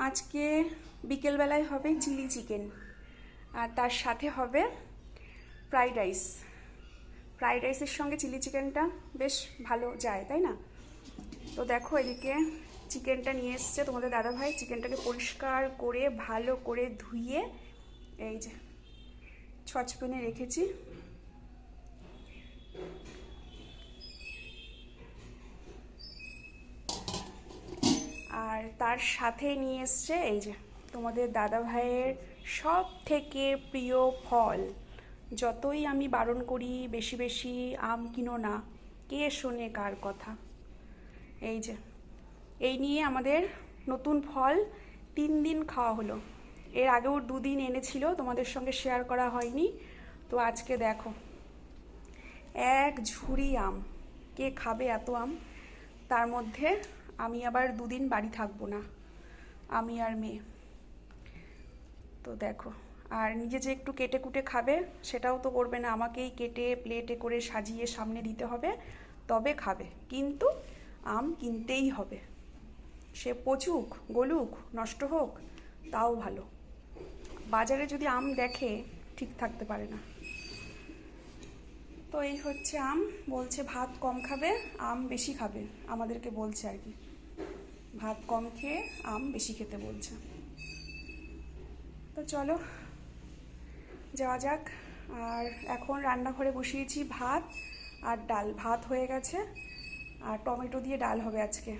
আজকে বিকেলবেলায় হবে চিলি চিকেন, আর তার সাথে হবে ফ্রাইড রাইস। ফ্রাইড রাইসের সঙ্গে চিলি চিকেনটা বেশ ভালো যায়, তাই না? তো দেখো, এদিকে চিকেনটা নিয়ে এসছে তোমাদের দাদাভাই। চিকেনটাকে পরিষ্কার করে ভালো করে ধুয়ে এই যে সসপ্যানে রেখেছি। আর তার সাথে নিয়ে এসছে এই যে তোমাদের দাদাভাইয়ের সব থেকে প্রিয় ফল। যতই আমি বারণ করি বেশি বেশি আম কিনো না, কে শোনে কার কথা। এই যে এই নিয়ে আমাদের নতুন ফল 3 দিন খাওয়া হলো। এর আগেও 2 দিন এনেছিল, তোমাদের সঙ্গে শেয়ার করা হয়নি। তো আজকে দেখো এক ঝুড়ি আম। কে খাবে এত আম? তার মধ্যে আমি আবার 2 দিন বাড়ি থাকবো না, আমি আর মেয়ে। তো দেখো, আর নিজে যে একটু কেটে কুটে খাবে সেটাও তো করবে না, আমাকেই কেটে প্লেটে করে সাজিয়ে সামনে দিতে হবে, তবে খাবে। কিন্তু আম কিনতেই হবে, সে পচুক গলুক নষ্ট হোক তাও ভালো। বাজারে যদি আম দেখে ঠিক থাকতে পারে না। তো এই হচ্ছে আম। বলছে ভাত কম খাবে, আম বেশি খাবে, আমাদেরকে বলছে আর কি। ভাত কম খেয়ে আম বেশি খেতে বলছে। তো চলো যাওয়া যাক। আর এখন রান্নাঘরে বসিয়েছি ভাত আর ডাল। ভাত হয়ে গেছে আর টমেটো দিয়ে ডাল হবে আজকে।